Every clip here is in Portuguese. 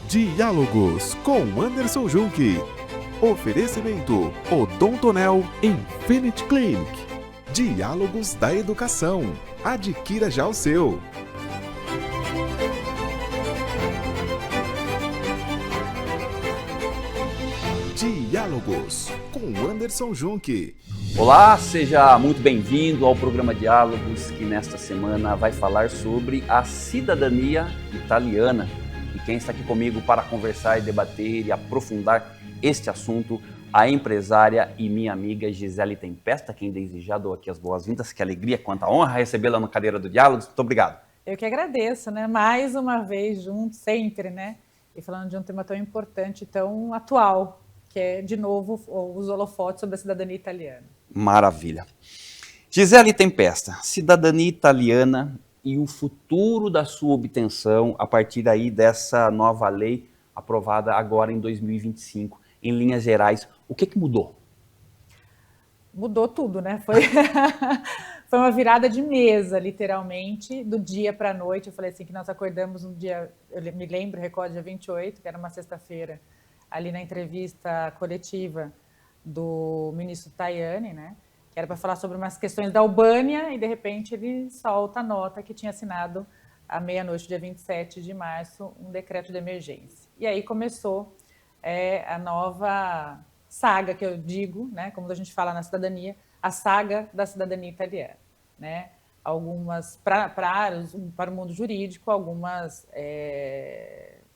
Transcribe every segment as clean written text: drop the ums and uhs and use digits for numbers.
Diálogos com Anderson Junque. Oferecimento Odontonel Infinity Clinic. Diálogos da Educação. Adquira já o seu. Diálogos com Anderson Junque. Olá, seja muito bem-vindo ao programa Diálogos, que nesta semana vai falar sobre a cidadania italiana. E quem está aqui comigo para conversar e debater e aprofundar este assunto, a empresária e minha amiga Gisele Tempesta, quem desde já dou aqui as boas-vindas. Que alegria, quanta honra recebê-la na cadeira do Diálogos. Muito obrigado. Eu que agradeço, né? Mais uma vez juntos, sempre, né? E falando de um tema tão importante, tão atual, que é, de novo, os holofotes sobre a cidadania italiana. Maravilha. Gisele Tempesta, cidadania italiana e o futuro da sua obtenção a partir aí dessa nova lei aprovada agora em 2025. Em linhas gerais, o que mudou? Mudou tudo, né? Foi uma virada de mesa, literalmente, do dia para a noite. Eu falei assim, que nós acordamos um dia, eu me lembro, recordo, dia 28, que era uma sexta-feira, ali na entrevista coletiva do ministro Tajani, né? Que era para falar sobre umas questões da Albânia, e de repente ele solta a nota que tinha assinado à meia-noite, dia 27 de março, um decreto de emergência. E aí começou a nova saga, que eu digo, né? Como a gente fala na cidadania, a saga da cidadania italiana, né? Algumas, para o mundo jurídico, algumas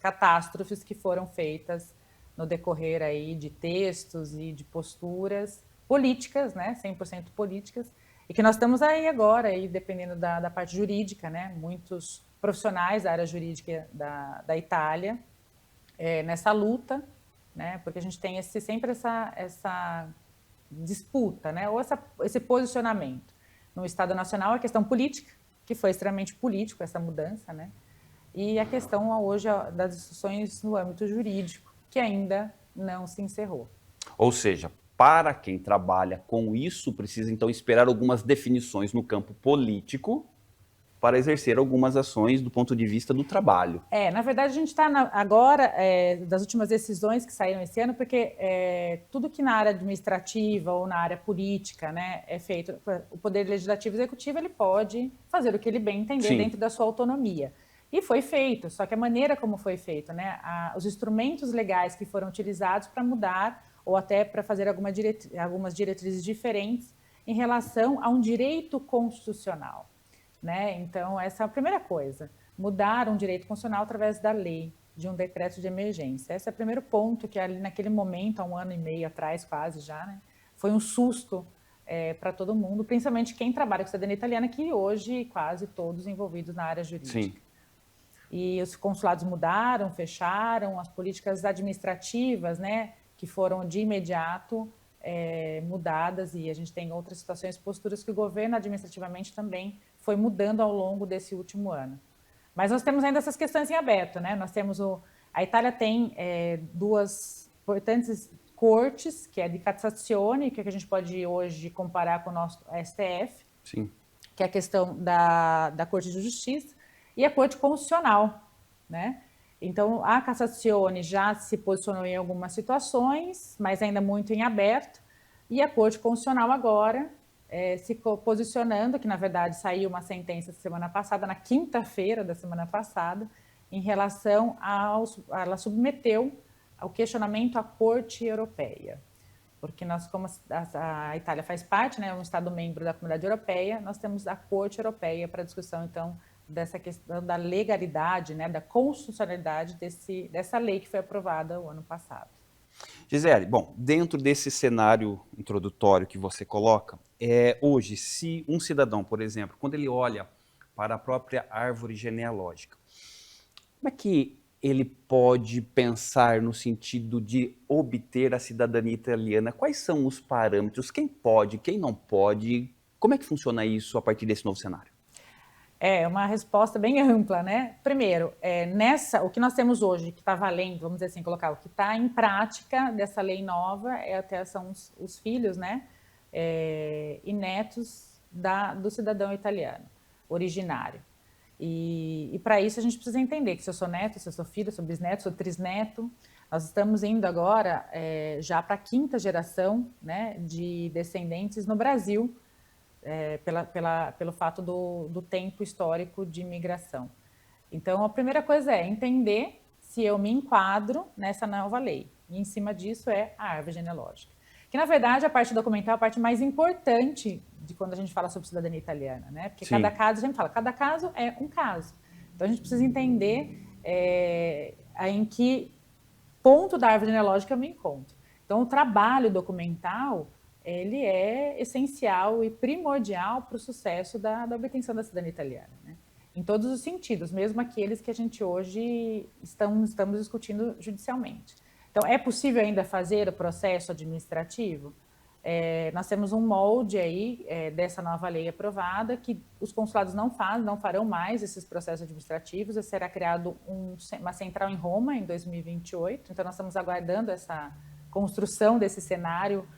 catástrofes que foram feitas no decorrer aí de textos e de posturas políticas, né, 100% políticas, e que nós estamos aí agora, aí, dependendo da parte jurídica, né, muitos profissionais da área jurídica da Itália, nessa luta, né, porque a gente tem sempre essa disputa, né, ou esse posicionamento. No Estado Nacional, a questão política, que foi extremamente político, essa mudança, né, e a questão hoje das discussões no âmbito jurídico, que ainda não se encerrou. Ou seja, para quem trabalha com isso, precisa então esperar algumas definições no campo político para exercer algumas ações do ponto de vista do trabalho. Na verdade, a gente está agora, das últimas decisões que saíram esse ano, porque tudo que na área administrativa ou na área política, né, é feito, o Poder Legislativo e Executivo, ele pode fazer o que ele bem entender. Sim. Dentro da sua autonomia. E foi feito, só que a maneira como foi feito, né, os instrumentos legais que foram utilizados para mudar ou até para fazer algumas diretrizes diferentes em relação a um direito constitucional, né? Então, essa é a primeira coisa, mudar um direito constitucional através da lei, de um decreto de emergência. Esse é o primeiro ponto que ali naquele momento, há 1 ano e meio atrás quase já, né, foi um susto para todo mundo, principalmente quem trabalha com cidadania italiana, que hoje quase todos envolvidos na área jurídica. Sim. E os consulados mudaram, fecharam, as políticas administrativas, né, que foram de imediato mudadas, e a gente tem outras situações, posturas que o governo administrativamente também foi mudando ao longo desse último ano. Mas nós temos ainda essas questões em aberto, né? Nós temos a Itália tem duas importantes cortes, que é de Cassazione, que a gente pode hoje comparar com o nosso STF, Sim. Que é a questão da Corte de Justiça, e a Corte Constitucional, né? Então, a Cassazione já se posicionou em algumas situações, mas ainda muito em aberto, e a Corte Constitucional agora se posicionando, que na verdade saiu uma sentença semana passada, na quinta-feira da semana passada, em relação ela submeteu ao questionamento à Corte Europeia, porque nós, como a Itália faz parte, né, um Estado membro da Comunidade Europeia, nós temos a Corte Europeia para discussão, então, dessa questão da legalidade, né, da constitucionalidade dessa lei que foi aprovada o ano passado. Gisele, bom, dentro desse cenário introdutório que você coloca, hoje, se um cidadão, por exemplo, quando ele olha para a própria árvore genealógica, como é que ele pode pensar no sentido de obter a cidadania italiana? Quais são os parâmetros? Quem pode, quem não pode? Como é que funciona isso a partir desse novo cenário? É uma resposta bem ampla, né? Primeiro, o que nós temos hoje, que está valendo, vamos dizer assim, colocar o que está em prática dessa lei nova, até são os filhos, né? E netos do cidadão italiano, originário. E para isso a gente precisa entender que se eu sou neto, se eu sou filho, se eu sou bisneto, se eu sou trisneto, nós estamos indo agora já para a 5ª geração, né, de descendentes no Brasil, pelo fato do tempo histórico de imigração. Então, a primeira coisa é entender se eu me enquadro nessa nova lei. E em cima disso é a árvore genealógica. Que, na verdade, a parte documental é a parte mais importante de quando a gente fala sobre cidadania italiana, né? Porque Sim. cada caso, a gente fala, cada caso é um caso. Então, a gente precisa entender em que ponto da árvore genealógica eu me encontro. Então, o trabalho documental, ele é essencial e primordial para o sucesso da obtenção da cidadania italiana, né? Em todos os sentidos, mesmo aqueles que a gente hoje estamos discutindo judicialmente. Então, é possível ainda fazer o processo administrativo? Nós temos um molde aí dessa nova lei aprovada que os consulados não farão mais esses processos administrativos. Será criado uma central em Roma em 2028. Então, nós estamos aguardando essa construção desse cenário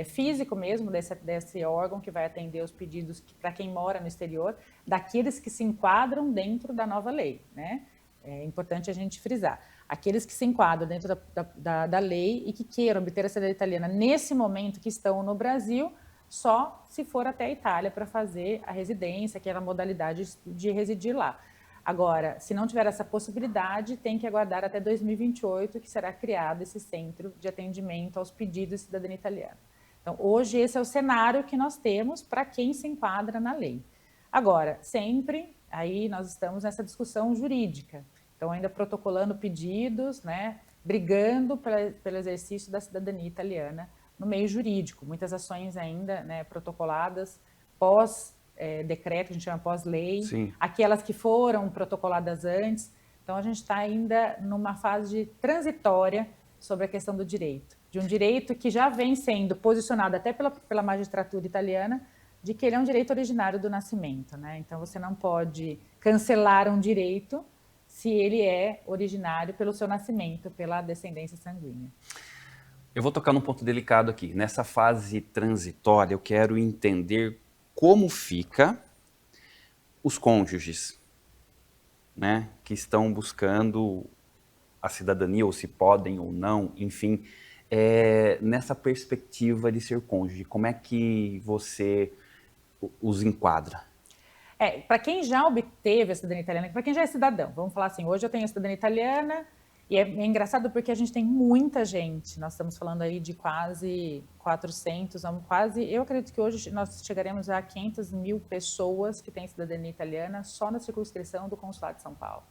físico mesmo, desse órgão que vai atender os pedidos para quem mora no exterior, daqueles que se enquadram dentro da nova lei, né? É importante a gente frisar. Aqueles que se enquadram dentro da lei e que queiram obter a cidadania italiana nesse momento que estão no Brasil, só se for até a Itália para fazer a residência, que é a modalidade de residir lá. Agora, se não tiver essa possibilidade, tem que aguardar até 2028, que será criado esse centro de atendimento aos pedidos de cidadania italiana. Então, hoje, esse é o cenário que nós temos para quem se enquadra na lei. Agora, sempre, aí nós estamos nessa discussão jurídica. Então, ainda protocolando pedidos, né, brigando pelo exercício da cidadania italiana no meio jurídico. Muitas ações ainda, né, protocoladas pós-decreto, a gente chama pós-lei. Sim. Aquelas que foram protocoladas antes. Então, a gente está ainda numa fase transitória sobre a questão do direito. De um direito que já vem sendo posicionado até pela magistratura italiana, de que ele é um direito originário do nascimento, né? Então, você não pode cancelar um direito se ele é originário pelo seu nascimento, pela descendência sanguínea. Eu vou tocar num ponto delicado aqui. Nessa fase transitória, eu quero entender como fica os cônjuges, né, que estão buscando a cidadania, ou se podem ou não, enfim, nessa perspectiva de ser cônjuge, como é que você os enquadra? Para quem já obteve a cidadania italiana, para quem já é cidadão, vamos falar assim, hoje eu tenho a cidadania italiana, e é engraçado porque a gente tem muita gente, nós estamos falando aí de quase 400, eu acredito que hoje nós chegaremos a 500 mil pessoas que têm cidadania italiana só na circunscrição do Consulado de São Paulo.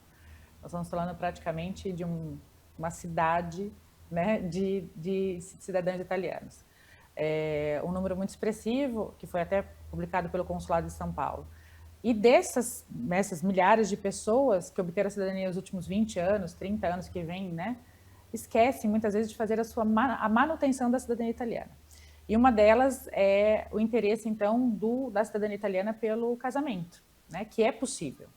Nós estamos falando praticamente de uma cidade, né, de cidadãos italianos. Um número muito expressivo, que foi até publicado pelo Consulado de São Paulo. E dessas milhares de pessoas que obteram a cidadania nos últimos 20 anos, 30 anos que vêm, né, esquecem muitas vezes de fazer a manutenção da cidadania italiana. E uma delas é o interesse, então, da cidadania italiana pelo casamento, né, que é possível.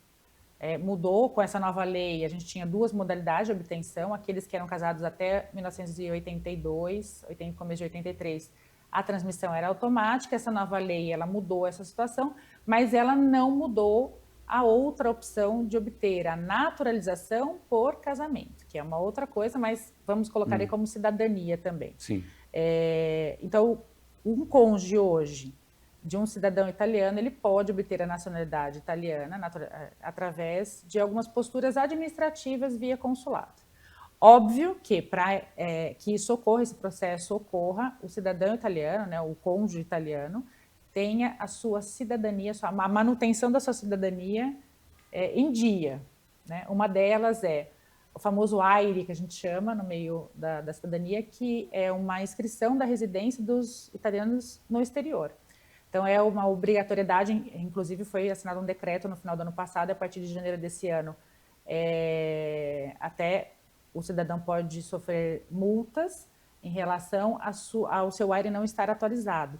Mudou com essa nova lei, a gente tinha 2 modalidades de obtenção, aqueles que eram casados até 1982, começo de 83, a transmissão era automática. Essa nova lei, ela mudou essa situação, mas ela não mudou a outra opção de obter a naturalização por casamento, que é uma outra coisa, mas vamos colocar aí como cidadania também. Sim. Então, um cônjuge hoje de um cidadão italiano, ele pode obter a nacionalidade italiana através de algumas posturas administrativas via consulado. Óbvio que para que isso ocorra, esse processo ocorra, o cidadão italiano, né, o cônjuge italiano, tenha a sua cidadania, a manutenção da sua cidadania em dia, né? Uma delas é o famoso AIRE, que a gente chama no meio da cidadania, que é uma inscrição da residência dos italianos no exterior. Então, é uma obrigatoriedade, inclusive foi assinado um decreto no final do ano passado, a partir de janeiro desse ano, até o cidadão pode sofrer multas em relação ao seu AIRE não estar atualizado.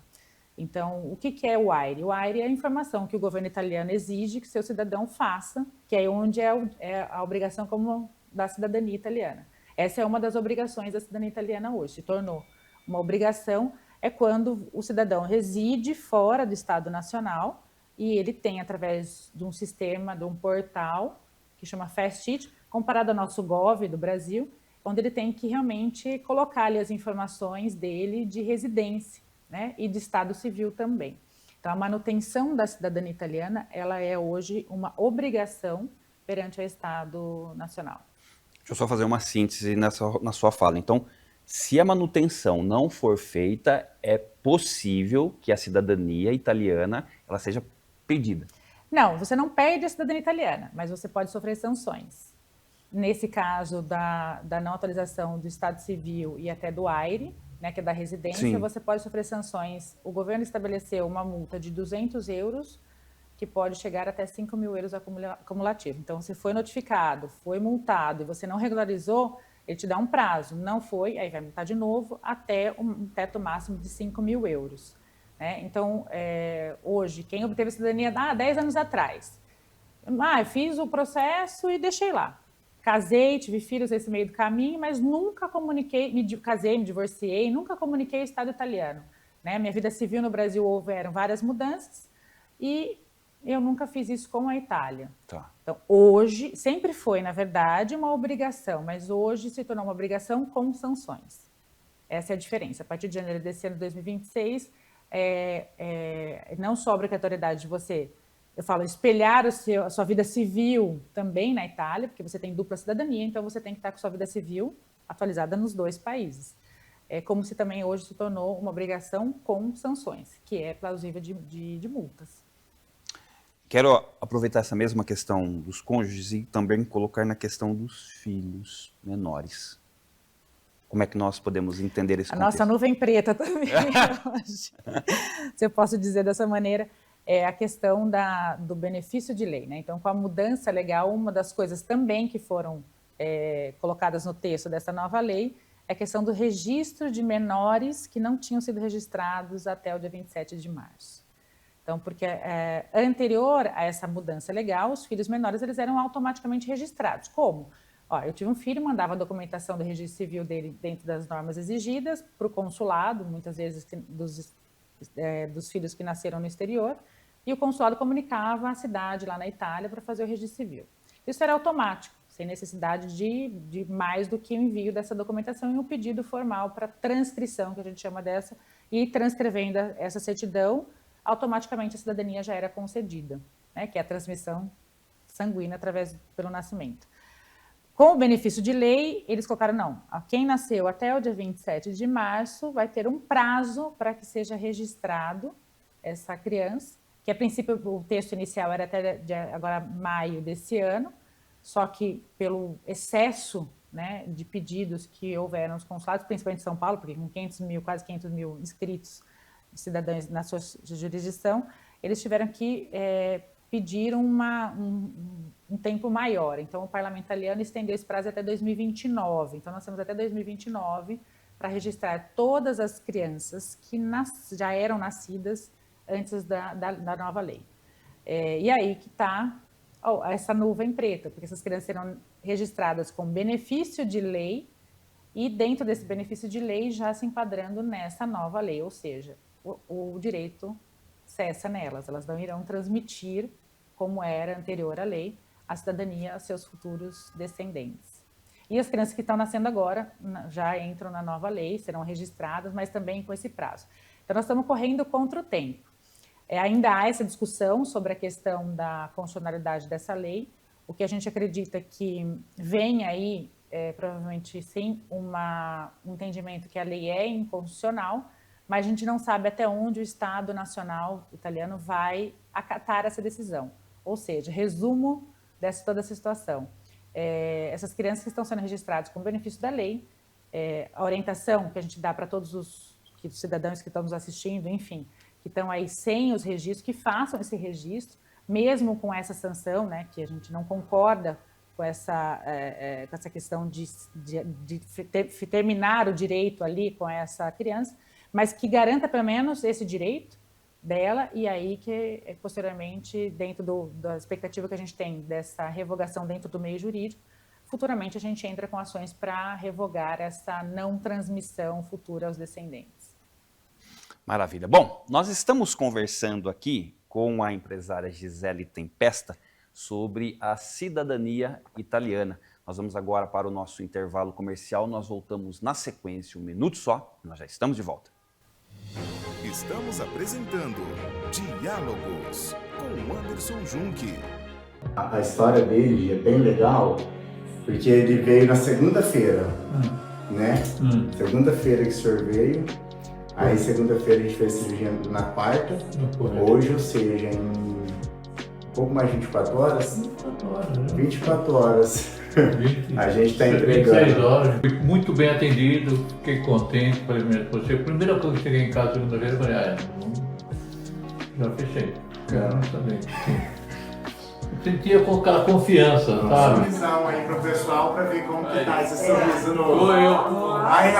Então, o que é o AIRE? O AIRE é a informação que o governo italiano exige que seu cidadão faça, que é onde é a obrigação como da cidadania italiana. Essa é uma das obrigações da cidadania italiana hoje, se tornou uma obrigação, é quando o cidadão reside fora do Estado Nacional, e ele tem, através de um sistema, de um portal, que chama FastIT, comparado ao nosso Gov do Brasil, onde ele tem que realmente colocar ali as informações dele de residência, né, e de estado civil também. Então, a manutenção da cidadania italiana, ela é hoje uma obrigação perante o Estado Nacional. Deixa eu só fazer uma síntese na sua fala. Então, se a manutenção não for feita, é possível que a cidadania italiana ela seja pedida. Não, você não perde a cidadania italiana, mas você pode sofrer sanções. Nesse caso da não atualização do Estado Civil e até do AIRE, né, que é da residência, Sim. você pode sofrer sanções. O governo estabeleceu uma multa de 200 euros, que pode chegar até 5 mil euros acumulativo. Então, você foi notificado, foi multado e você não regularizou, ele te dá um prazo. Não foi, aí vai multar de novo até um teto máximo de 5 mil euros. Né? Então, hoje, quem obteve cidadania 10 anos atrás, eu fiz o processo e deixei lá. Casei, tive filhos nesse meio do caminho, mas nunca comuniquei, casei, me divorciei, nunca comuniquei o Estado italiano. Né? Minha vida civil no Brasil houveram várias mudanças e eu nunca fiz isso com a Itália. Tá. Então, hoje, sempre foi, na verdade, uma obrigação, mas hoje se tornou uma obrigação com sanções. Essa é a diferença. A partir de janeiro desse ano, 2026, não só a obrigatoriedade de você, eu falo, espelhar a sua vida civil também na Itália, porque você tem dupla cidadania, então você tem que estar com sua vida civil atualizada nos 2 países. É como se também hoje se tornou uma obrigação com sanções, que é plausível de multas. Quero aproveitar essa mesma questão dos cônjuges e também colocar na questão dos filhos menores. Como é que nós podemos entender esse contexto? A nossa nuvem preta também, hoje. Se eu posso dizer dessa maneira, é a questão do benefício de lei. Né? Então, com a mudança legal, uma das coisas também que foram colocadas no texto dessa nova lei é a questão do registro de menores que não tinham sido registrados até o dia 27 de março. Então, porque anterior a essa mudança legal, os filhos menores eles eram automaticamente registrados. Como? Eu tive um filho, mandava a documentação do registro civil dele dentro das normas exigidas para o consulado, muitas vezes dos filhos que nasceram no exterior, e o consulado comunicava à cidade lá na Itália para fazer o registro civil. Isso era automático, sem necessidade de mais do que o envio dessa documentação e um pedido formal para transcrição, que a gente chama dessa, e transcrevendo essa certidão, automaticamente a cidadania já era concedida, né, que é a transmissão sanguínea pelo nascimento. Com o benefício de lei, eles colocaram, não, quem nasceu até o dia 27 de março vai ter um prazo para que seja registrado essa criança, que a princípio o texto inicial era até agora maio desse ano, só que pelo excesso, né, de pedidos que houveram nos consulados, principalmente em São Paulo, porque com 500 mil, quase 500 mil inscritos cidadãos na sua jurisdição, eles tiveram que pedir um tempo maior. Então, o parlamento italiano estendeu esse prazo até 2029. Então, nós temos até 2029 para registrar todas as crianças que já eram nascidas antes da nova lei. E aí que está essa nuvem preta, porque essas crianças serão registradas com benefício de lei e dentro desse benefício de lei já se enquadrando nessa nova lei, ou seja, o direito cessa nelas, elas não irão transmitir, como era anterior à lei, a cidadania aos seus futuros descendentes. E as crianças que estão nascendo agora já entram na nova lei, serão registradas, mas também com esse prazo. Então, nós estamos correndo contra o tempo. Ainda há essa discussão sobre a questão da constitucionalidade dessa lei. O que a gente acredita que vem aí, provavelmente sim, um entendimento que a lei é inconstitucional, mas a gente não sabe até onde o Estado Nacional italiano vai acatar essa decisão. Ou seja, resumo toda essa situação. Essas crianças que estão sendo registradas com benefício da lei, a orientação que a gente dá para todos os cidadãos que estão nos assistindo, enfim, que estão aí sem os registros, que façam esse registro, mesmo com essa sanção, né, que a gente não concorda com essa questão de terminar o direito ali com essa criança, mas que garanta pelo menos esse direito dela, e aí que posteriormente, dentro da expectativa que a gente tem dessa revogação dentro do meio jurídico, futuramente a gente entra com ações para revogar essa não transmissão futura aos descendentes. Maravilha. Bom, nós estamos conversando aqui com a empresária Gisele Tempesta sobre a cidadania italiana. Nós vamos agora para o nosso intervalo comercial, nós voltamos na sequência, um minuto só, nós já estamos de volta. Estamos apresentando Diálogos com Anderson Junque. A história dele é bem legal, porque ele veio na segunda-feira, né? Segunda-feira que o senhor veio, aí segunda-feira a gente fez cirurgia na quarta, hoje, ou seja, em um pouco mais de 24 horas? 24 horas, né? 24 horas. A gente está entregando. 26 horas, fui muito bem atendido, fiquei contente, falei mesmo, você, a primeira coisa que cheguei em casa segunda-feira, eu falei, já fechei, quero saber. Eu sentia com aquela confiança, sabe? Visão aí pro pessoal para ver como que tá esse sorriso novo. Foi eu. Ai,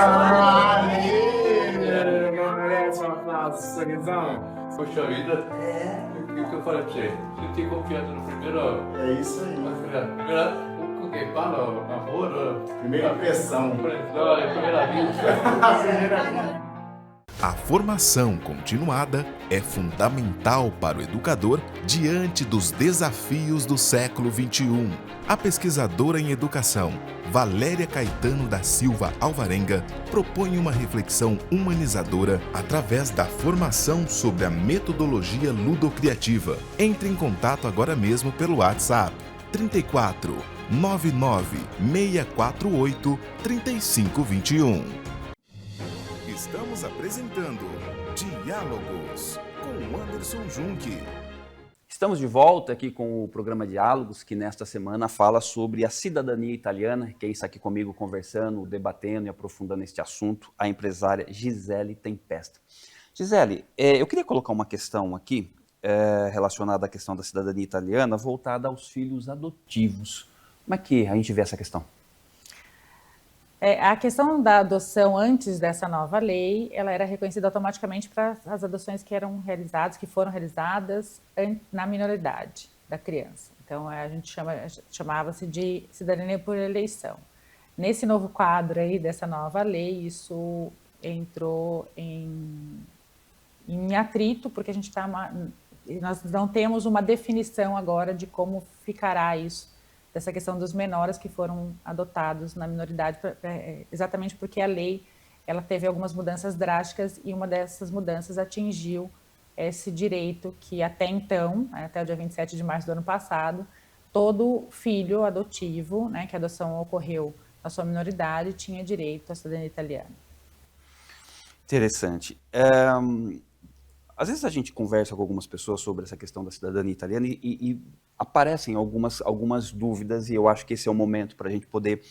não merece um aplauso, sorrisão? Poxa vida, o que eu falei pra você? Senti confiança no primeiro. É isso aí. Quem fala, namoro. Primeira impressão. Primeira vez. A formação continuada é fundamental para o educador diante dos desafios do século XXI. A pesquisadora em educação, Valéria Caetano da Silva Alvarenga, propõe uma reflexão humanizadora através da formação sobre a metodologia ludocriativa. Entre em contato agora mesmo pelo WhatsApp 34 99 648 3521. Estamos apresentando Diálogos com Anderson Junque. Estamos de volta aqui com o programa Diálogos, que nesta semana fala sobre a cidadania italiana. Quem está aqui comigo conversando, debatendo e aprofundando este assunto, a empresária Gisele Tempesta. Gisele, eu queria colocar uma questão aqui relacionada à questão da cidadania italiana, voltada aos filhos adotivos. Como é que a gente vê essa questão? A questão da adoção antes dessa nova lei, ela era reconhecida automaticamente para as adoções que foram realizadas na minoridade da criança. Então, a gente chamava-se de cidadania por eleição. Nesse novo quadro aí, dessa nova lei, isso entrou em atrito, porque nós não temos uma definição agora de como ficará isso, dessa questão dos menores que foram adotados na minoridade, exatamente porque a lei ela teve algumas mudanças drásticas e uma dessas mudanças atingiu esse direito que até então, até o dia 27 de março do ano passado, todo filho adotivo, né, que a adoção ocorreu na sua minoridade, tinha direito à cidadania italiana. Interessante. Às vezes a gente conversa com algumas pessoas sobre essa questão da cidadania italiana e aparecem algumas dúvidas e eu acho que esse é o momento para a gente poder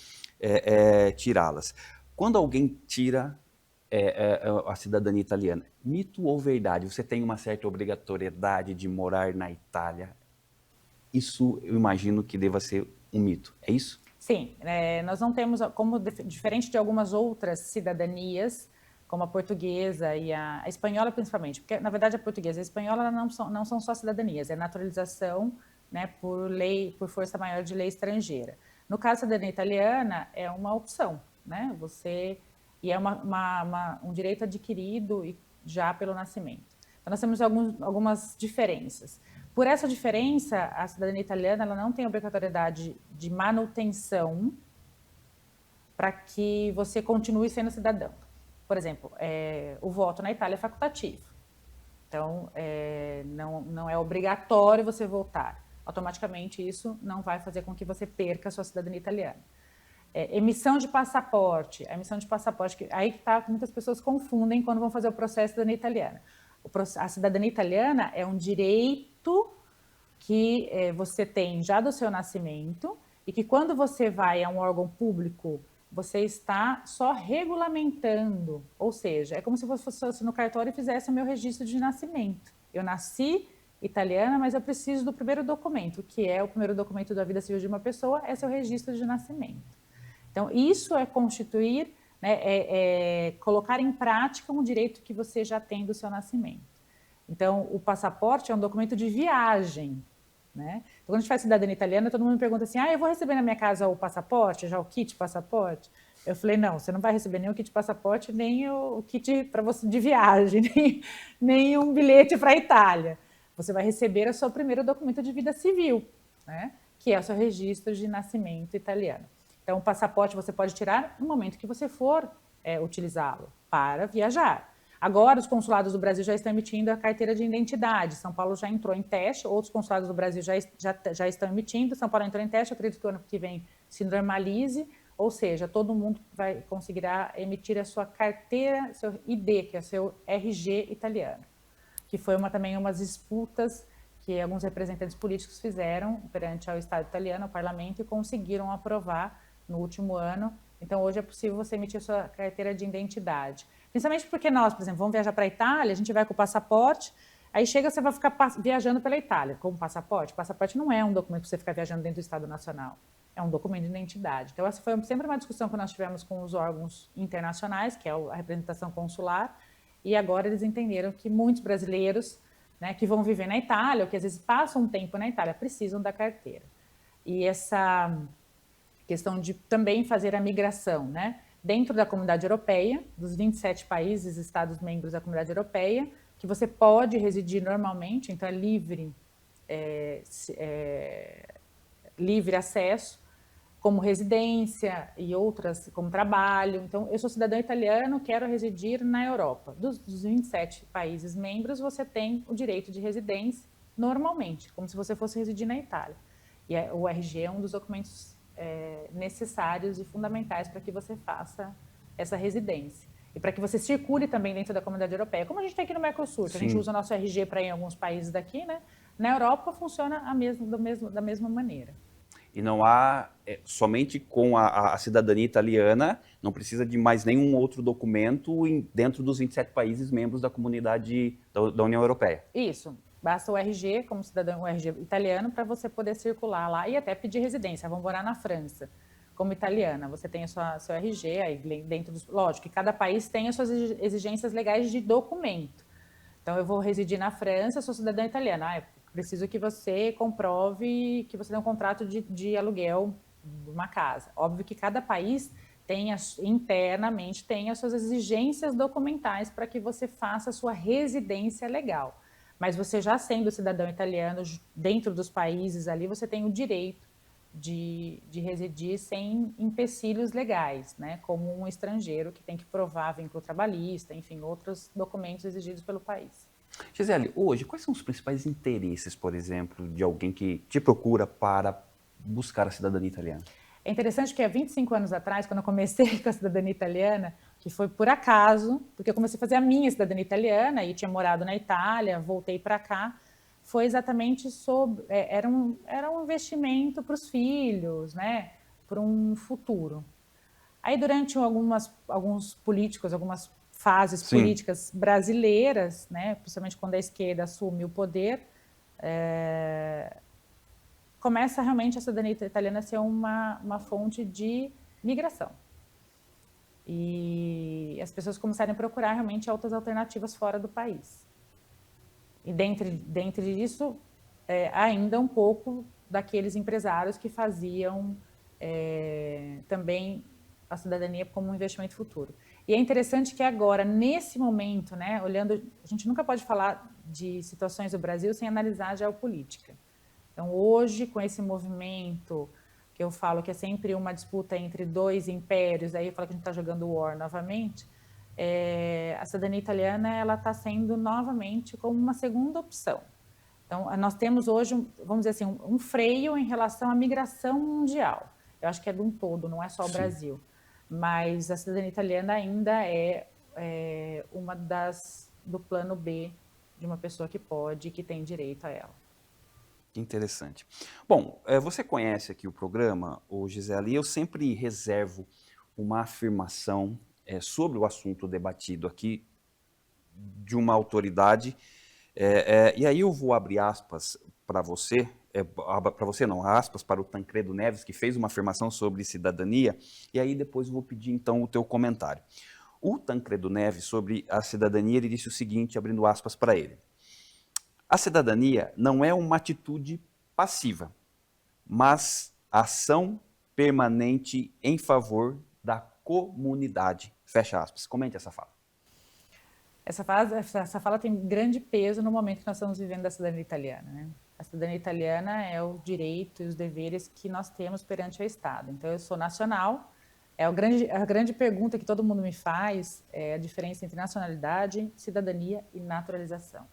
tirá-las. Quando alguém tira a cidadania italiana, mito ou verdade? Você tem uma certa obrigatoriedade de morar na Itália? Isso eu imagino que deva ser um mito, é isso? Sim, nós não temos, diferente de algumas outras cidadanias, como a portuguesa e a espanhola principalmente, porque na verdade a portuguesa e a espanhola não são só cidadanias, é naturalização, né, por força maior de lei estrangeira. No caso da cidadania italiana é uma opção, né, e é um direito adquirido já pelo nascimento. Então nós temos algumas diferenças. Por essa diferença, a cidadania italiana ela não tem obrigatoriedade de manutenção para que você continue sendo cidadão. Por exemplo, o voto na Itália é facultativo. Então, não é obrigatório você votar. Automaticamente, isso não vai fazer com que você perca a sua cidadania italiana. Emissão de passaporte. A emissão de passaporte, aí que tá, muitas pessoas confundem quando vão fazer o processo de cidadania italiana. A cidadania italiana é um direito que você tem já do seu nascimento e que quando você vai a um órgão público, você está só regulamentando, ou seja, é como se você fosse no cartório e fizesse o meu registro de nascimento. Eu nasci italiana, mas eu preciso do primeiro documento, que é o primeiro documento da vida civil de uma pessoa, é seu registro de nascimento. Então, isso é constituir, né, colocar em prática um direito que você já tem do seu nascimento. Então, o passaporte é um documento de viagem, né? Então, quando a gente faz cidadania italiana, todo mundo me pergunta assim, eu vou receber na minha casa o passaporte, já o kit passaporte? Eu falei, não, você não vai receber nem o kit passaporte, nem o kit para você de viagem, nem um bilhete para a Itália. você vai receber o seu primeiro documento de vida civil, né? Que é o seu registro de nascimento italiano. Então, o passaporte você pode tirar no momento que você for utilizá-lo para viajar. Agora, os consulados do Brasil já estão emitindo a carteira de identidade. São Paulo já entrou em teste, outros consulados do Brasil já estão emitindo. São Paulo entrou em teste, eu acredito que o ano que vem se normalize, ou seja, todo mundo conseguirá emitir a sua carteira, seu ID, que é o seu RG italiano, que foi também umas disputas que alguns representantes políticos fizeram perante ao Estado italiano, ao parlamento, e conseguiram aprovar no último ano. Então, hoje é possível você emitir a sua carteira de identidade. Principalmente porque nós, por exemplo, vamos viajar para a Itália, a gente vai com o passaporte, aí chega, você vai ficar viajando pela Itália com o passaporte. O passaporte não é um documento para você ficar viajando dentro do Estado Nacional, é um documento de identidade. Então, essa foi sempre uma discussão que nós tivemos com os órgãos internacionais, que é a representação consular, e agora eles entenderam que muitos brasileiros, né, que vão viver na Itália, ou que às vezes passam um tempo na Itália, precisam da carteira. E essa questão de também fazer a migração, né, dentro da Comunidade Europeia, dos 27 países, estados membros da Comunidade Europeia, que você pode residir normalmente, então é livre acesso, como residência e outras, como trabalho. Então, eu sou cidadão italiano, quero residir na Europa. Dos 27 países membros, você tem o direito de residência normalmente, como se você fosse residir na Itália. E o RG é um dos documentos necessários e fundamentais para que você faça essa residência. E para que você circule também dentro da Comunidade Europeia. Como a gente tem aqui no Mercosul, que a gente usa o nosso RG para ir em alguns países daqui, né? Na Europa funciona da mesma maneira. E não há, somente com a cidadania italiana, não precisa de mais nenhum outro documento dentro dos 27 países membros da comunidade da União Europeia. Isso. Basta o RG, como cidadão, o RG italiano, para você poder circular lá e até pedir residência. Vamos morar na França, como italiana. Você tem seu RG, aí dentro dos... Lógico que cada país tem as suas exigências legais de documento. Então, eu vou residir na França, sou cidadã italiana. Preciso que você comprove que você tem um contrato de aluguel de uma casa. Óbvio que cada país internamente tem as suas exigências documentais para que você faça a sua residência legal. Mas você já sendo cidadão italiano, dentro dos países ali, você tem o direito de residir sem empecilhos legais, né? Como um estrangeiro que tem que provar vínculo trabalhista, enfim, outros documentos exigidos pelo país. Gisele, hoje, quais são os principais interesses, por exemplo, de alguém que te procura para buscar a cidadania italiana? É interessante que há 25 anos atrás, quando eu comecei com a cidadania italiana, que foi por acaso, porque eu comecei a fazer a minha cidadania italiana e tinha morado na Itália, voltei para cá, foi exatamente sobre... Era um investimento para os filhos, né? Para um futuro. Aí, durante alguns políticos, algumas fases políticas brasileiras, né, principalmente quando a esquerda assume o poder, começa realmente a cidadania italiana a ser uma fonte de migração. E as pessoas começaram a procurar realmente outras alternativas fora do país. E dentre isso, ainda um pouco daqueles empresários que faziam também a cidadania como um investimento futuro. E é interessante que agora, nesse momento, né, olhando, a gente nunca pode falar de situações do Brasil sem analisar a geopolítica. Então, hoje, com esse movimento, que eu falo que é sempre uma disputa entre dois impérios, aí eu falo que a gente está jogando war novamente, a cidadania italiana ela está sendo novamente como uma segunda opção. Então, nós temos hoje, vamos dizer assim, um freio em relação à migração mundial. Eu acho que é de um todo, não é só o Brasil. Mas a cidadania italiana ainda é uma do plano B de uma pessoa que pode e que tem direito a ela. Interessante. Bom, você conhece aqui o programa, Gisele, e eu sempre reservo uma afirmação sobre o assunto debatido aqui de uma autoridade, e aí eu vou abrir aspas para você, para você não, aspas para o Tancredo Neves, que fez uma afirmação sobre cidadania, e aí depois eu vou pedir então o teu comentário. O Tancredo Neves, sobre a cidadania, ele disse o seguinte, abrindo aspas para ele: a cidadania não é uma atitude passiva, mas ação permanente em favor da comunidade. Fecha aspas. Comente essa fala. Essa fala tem grande peso no momento que nós estamos vivendo da cidadania italiana, né? A cidadania italiana é o direito e os deveres que nós temos perante o Estado. Então, eu sou nacional. A grande pergunta que todo mundo me faz é a diferença entre nacionalidade, cidadania e naturalização.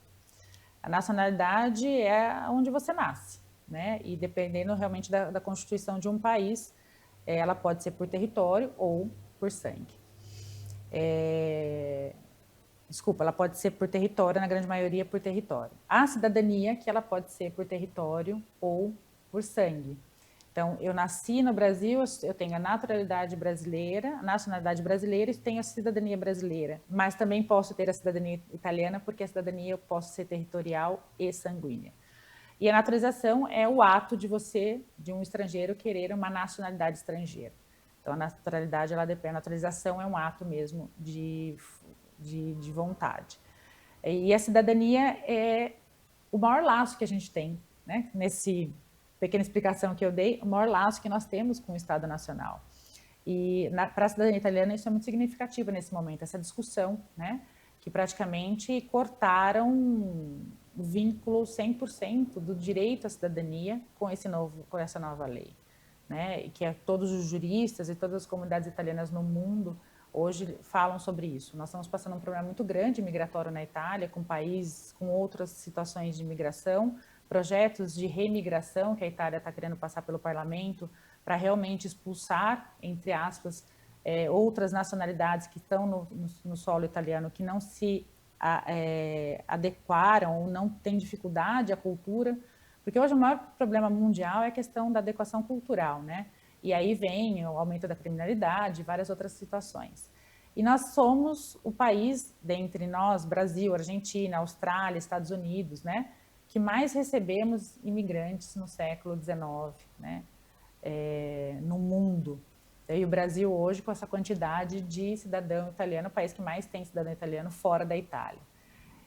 A nacionalidade é onde você nasce, né? E dependendo realmente da constituição de um país, ela pode ser por território ou por sangue. Desculpa, ela pode ser por território, na grande maioria por território. A cidadania, que ela pode ser por território ou por sangue. Então, eu nasci no Brasil, eu tenho a nacionalidade brasileira e tenho a cidadania brasileira, mas também posso ter a cidadania italiana, porque a cidadania eu posso ser territorial e sanguínea. E a naturalização é o ato de um estrangeiro, querer uma nacionalidade estrangeira. Então, a naturalidade, a naturalização é um ato mesmo de vontade. E a cidadania é o maior laço que a gente tem, né? Nesse pequena explicação que eu dei, o maior laço que nós temos com o Estado Nacional. E para a cidadania italiana isso é muito significativo nesse momento, essa discussão, né? Que praticamente cortaram o vínculo 100% do direito à cidadania com essa nova lei, né? E que todos os juristas e todas as comunidades italianas no mundo hoje falam sobre isso. Nós estamos passando um problema muito grande migratório na Itália, com países, com outras situações de imigração, projetos de remigração que a Itália está querendo passar pelo parlamento para realmente expulsar, entre aspas, outras nacionalidades que estão no solo italiano, que não se adequaram ou não têm dificuldade à cultura, porque hoje o maior problema mundial é a questão da adequação cultural, né? E aí vem o aumento da criminalidade e várias outras situações. E nós somos o país, dentre nós, Brasil, Argentina, Austrália, Estados Unidos, né, que mais recebemos imigrantes no século XIX, né, no mundo. E o Brasil hoje, com essa quantidade de cidadão italiano, o país que mais tem cidadão italiano fora da Itália.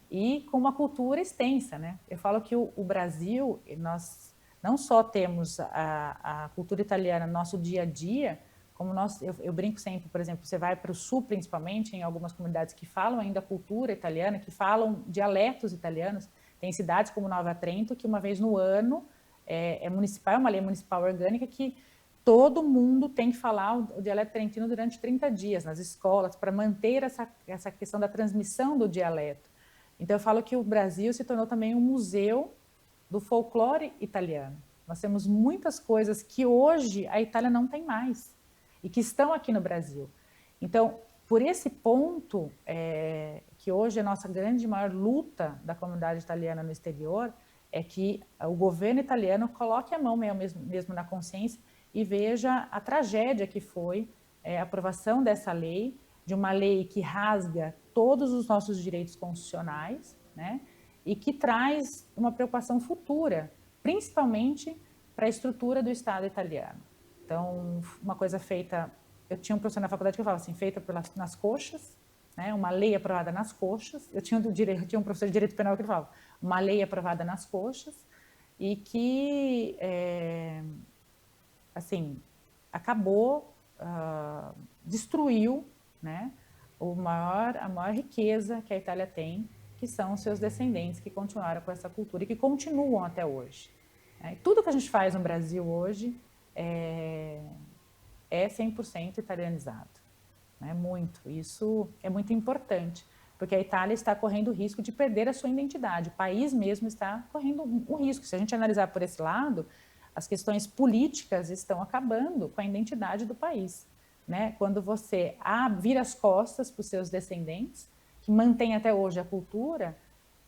E com uma cultura extensa, né? Eu falo que o Brasil, nós não só temos a cultura italiana no nosso dia a dia, como eu brinco sempre, por exemplo, você vai para o sul, principalmente, em algumas comunidades que falam ainda a cultura italiana, que falam dialetos italianos. Tem cidades como Nova Trento, que uma vez no ano é municipal, é uma lei municipal orgânica que todo mundo tem que falar o dialeto trentino durante 30 dias nas escolas, para manter essa questão da transmissão do dialeto. Então, eu falo que o Brasil se tornou também um museu do folclore italiano. Nós temos muitas coisas que hoje a Itália não tem mais e que estão aqui no Brasil. Então, por esse ponto, que hoje é a nossa maior luta da comunidade italiana no exterior, é que o governo italiano coloque a mão mesmo na consciência e veja a tragédia que foi a aprovação dessa lei, de uma lei que rasga todos os nossos direitos constitucionais, né? E que traz uma preocupação futura, principalmente para a estrutura do Estado italiano. Então, uma coisa feita, eu tinha um professor na faculdade que falava assim, feita nas coxas, né? Uma lei aprovada nas coxas. Eu tinha um professor de direito penal que ele falava, uma lei aprovada nas coxas, e que, assim, acabou, destruiu, né? A maior riqueza que a Itália tem, que são os seus descendentes que continuaram com essa cultura e que continuam até hoje. Tudo que a gente faz no Brasil hoje é 100% italianizado. Muito. Isso é muito importante, porque a Itália está correndo o risco de perder a sua identidade. O país mesmo está correndo um risco. Se a gente analisar por esse lado, as questões políticas estão acabando com a identidade do país, né? Quando você vira as costas para os seus descendentes, que mantém até hoje a cultura,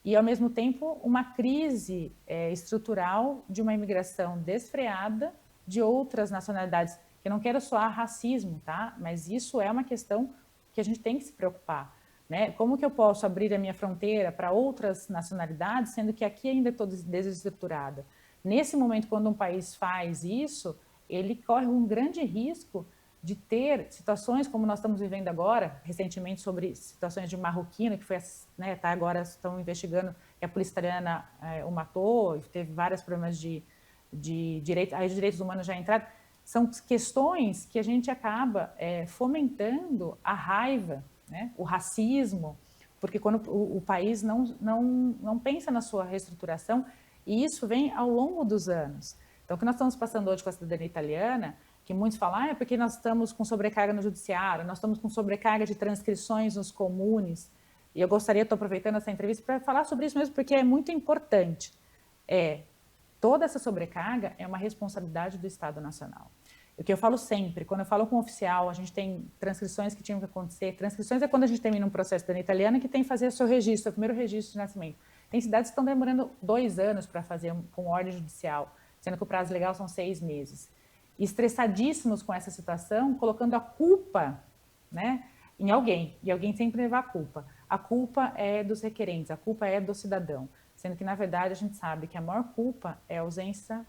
e ao mesmo tempo uma crise estrutural de uma imigração desfreada de outras nacionalidades, que eu não quero soar racismo, tá? Mas isso é uma questão que a gente tem que se preocupar, né? Como que eu posso abrir a minha fronteira para outras nacionalidades, sendo que aqui ainda é toda desestruturada? Nesse momento, quando um país faz isso, ele corre um grande risco de ter situações como nós estamos vivendo agora, recentemente, sobre situações de marroquino, que foi, né, tá, agora estão investigando que a polícia italiana o matou, teve vários problemas de direitos, aí os direitos humanos já entraram. São questões que a gente acaba fomentando a raiva, né, o racismo, porque quando o país não pensa na sua reestruturação, e isso vem ao longo dos anos. Então, o que nós estamos passando hoje com a cidadania italiana, que muitos falam, é porque nós estamos com sobrecarga no judiciário, nós estamos com sobrecarga de transcrições nos comunes, e eu gostaria, estou aproveitando essa entrevista para falar sobre isso mesmo, porque é muito importante. Toda essa sobrecarga é uma responsabilidade do Estado Nacional. O que eu falo sempre, quando eu falo com um oficial, a gente tem transcrições que tinham que acontecer. Transcrições é quando a gente termina um processo da italiana que tem que fazer o seu registro, o primeiro registro de nascimento. Tem cidades que estão demorando 2 anos para fazer com ordem judicial, sendo que o prazo legal são 6 meses. E estressadíssimos com essa situação, colocando a culpa, né, em alguém, e alguém sempre levar a culpa. A culpa é dos requerentes, a culpa é do cidadão, sendo que, na verdade, a gente sabe que a maior culpa é a ausência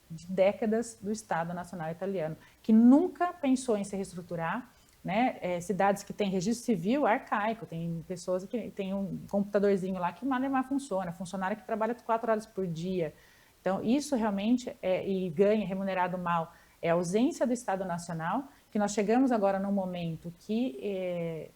de décadas do Estado Nacional Italiano, que nunca pensou em se reestruturar, né? Cidades que têm registro civil arcaico, tem pessoas que têm um computadorzinho lá que mal e mal funciona, funcionário que trabalha 4 horas por dia. Então, isso realmente e ganha remunerado mal, é a ausência do Estado Nacional, que nós chegamos agora num momento que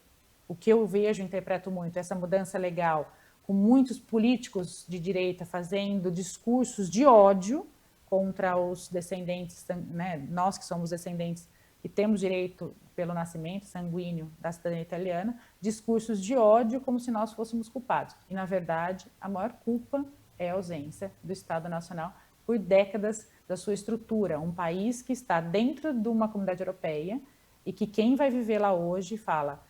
o que eu vejo, interpreto muito, essa mudança legal, com muitos políticos de direita fazendo discursos de ódio contra os descendentes, né, nós que somos descendentes, que temos direito pelo nascimento sanguíneo da cidadania italiana, discursos de ódio como se nós fôssemos culpados. E, na verdade, a maior culpa é a ausência do Estado Nacional por décadas da sua estrutura. Um país que está dentro de uma comunidade europeia e que quem vai viver lá hoje fala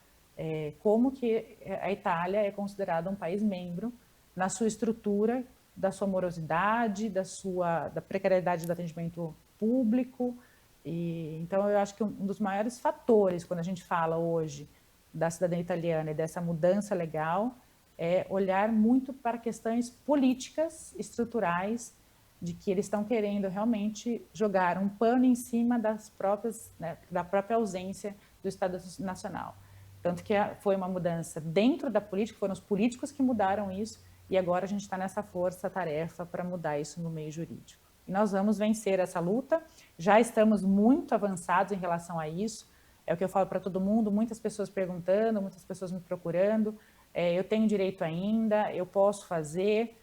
como que a Itália é considerada um país membro na sua estrutura, da sua morosidade, da precariedade do atendimento público. Então, eu acho que um dos maiores fatores, quando a gente fala hoje da cidadania italiana e dessa mudança legal, é olhar muito para questões políticas, estruturais, de que eles estão querendo realmente jogar um pano em cima das próprias, né, da própria ausência do Estado Nacional. Tanto que foi uma mudança dentro da política, foram os políticos que mudaram isso, e agora a gente está nessa força-tarefa para mudar isso no meio jurídico. E nós vamos vencer essa luta, já estamos muito avançados em relação a isso, é o que eu falo para todo mundo, muitas pessoas perguntando, muitas pessoas me procurando, eu tenho direito ainda, eu posso fazer.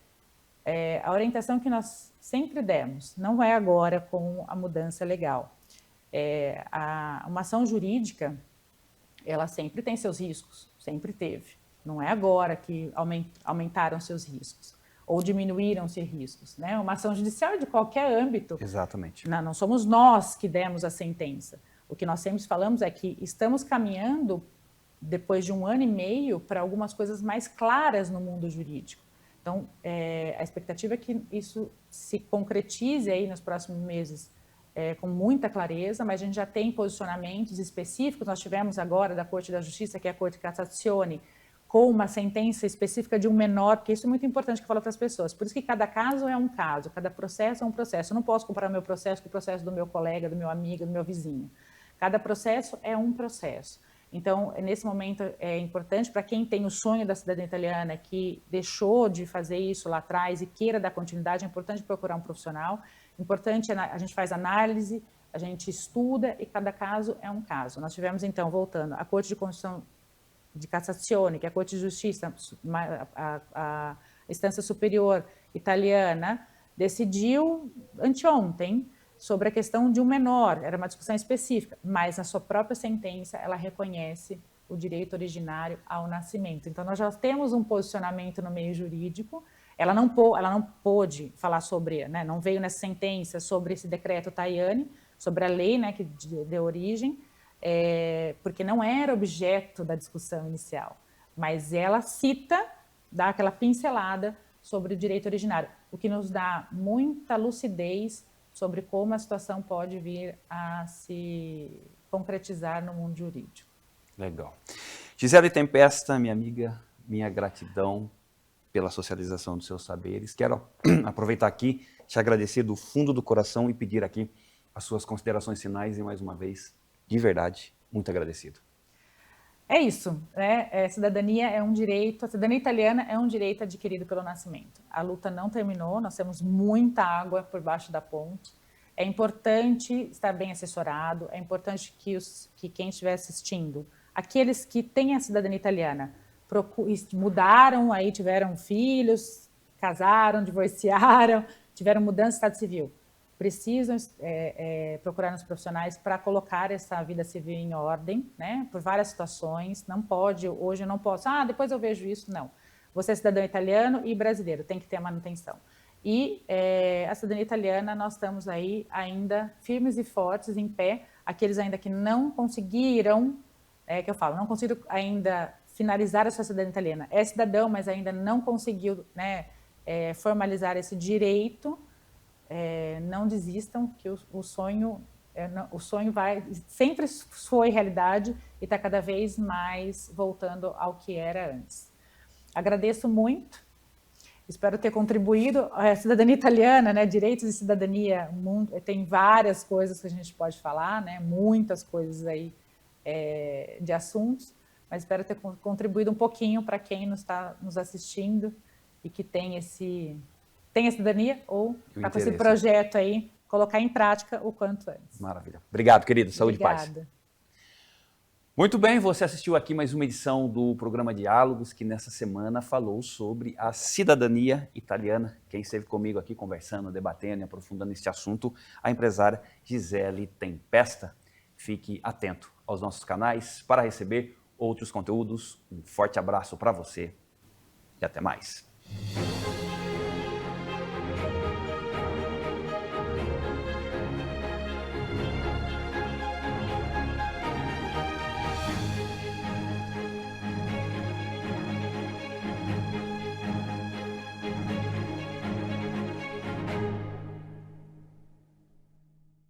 A orientação que nós sempre demos, não é agora com a mudança legal. Uma ação jurídica, ela sempre tem seus riscos, sempre teve. Não é agora que aumentaram seus riscos ou diminuíram-se riscos, né? Uma ação judicial de qualquer âmbito. Exatamente. Não somos nós que demos a sentença. O que nós sempre falamos é que estamos caminhando, depois de 1 ano e meio, para algumas coisas mais claras no mundo jurídico. Então, a expectativa é que isso se concretize aí nos próximos meses com muita clareza, mas a gente já tem posicionamentos específicos. Nós tivemos agora da Corte da Justiça, que é a Corte Cassazione, com uma sentença específica de um menor, porque isso é muito importante que eu falo para as pessoas. Por isso que cada caso é um caso, cada processo é um processo. Eu não posso comparar o meu processo com o processo do meu colega, do meu amigo, do meu vizinho. Cada processo é um processo. Então, nesse momento, é importante para quem tem o sonho da cidadania italiana, que deixou de fazer isso lá atrás e queira dar continuidade, é importante procurar um profissional. Importante, a gente faz análise, a gente estuda e cada caso é um caso. Nós tivemos, então, voltando, a Corte de Constituição de Cassazione, que é a Corte de Justiça, a instância superior italiana, decidiu anteontem sobre a questão de um menor, era uma discussão específica, mas na sua própria sentença ela reconhece o direito originário ao nascimento. Então nós já temos um posicionamento no meio jurídico, ela não pôde falar sobre, né, não veio nessa sentença sobre esse decreto Tajani, sobre a lei, né, que deu origem, porque não era objeto da discussão inicial, mas ela cita, dá aquela pincelada sobre o direito originário, o que nos dá muita lucidez sobre como a situação pode vir a se concretizar no mundo jurídico. Legal. Gisele Tempesta, minha amiga, minha gratidão pela socialização dos seus saberes. Quero aproveitar aqui, te agradecer do fundo do coração e pedir aqui as suas considerações finais e, mais uma vez, de verdade, muito agradecido. É isso, né? Cidadania é um direito, a cidadania italiana é um direito adquirido pelo nascimento. A luta não terminou, nós temos muita água por baixo da ponte. É importante estar bem assessorado, é importante que quem estiver assistindo, aqueles que têm a cidadania italiana, mudaram, aí tiveram filhos, casaram, divorciaram, tiveram mudança de estado civil. Precisam procurar nos profissionais para colocar essa vida civil em ordem, né? Por várias situações. Não pode, hoje eu não posso, depois eu vejo isso, não. Você é cidadão italiano e brasileiro, tem que ter a manutenção. E a cidadania italiana, nós estamos aí ainda firmes e fortes, em pé. Aqueles ainda que não conseguiram, que eu falo, não conseguiram ainda finalizar a sua cidadania italiana. É cidadão, mas ainda não conseguiu, né, formalizar esse direito. Não desistam, que o sonho sempre foi realidade e está cada vez mais voltando ao que era antes. Agradeço muito, espero ter contribuído. A cidadania italiana, né, direitos de cidadania, tem várias coisas que a gente pode falar, né, muitas coisas aí de assuntos, mas espero ter contribuído um pouquinho para quem está nos assistindo e que tem a cidadania ou está com esse projeto aí, colocar em prática o quanto antes. Maravilha. Obrigado, querido. Saúde e paz. Obrigada. Muito bem, você assistiu aqui mais uma edição do programa Diálogos, que nessa semana falou sobre a cidadania italiana. Quem esteve comigo aqui conversando, debatendo e aprofundando este assunto, a empresária Gisele Tempesta. Fique atento aos nossos canais para receber outros conteúdos. Um forte abraço para você e até mais.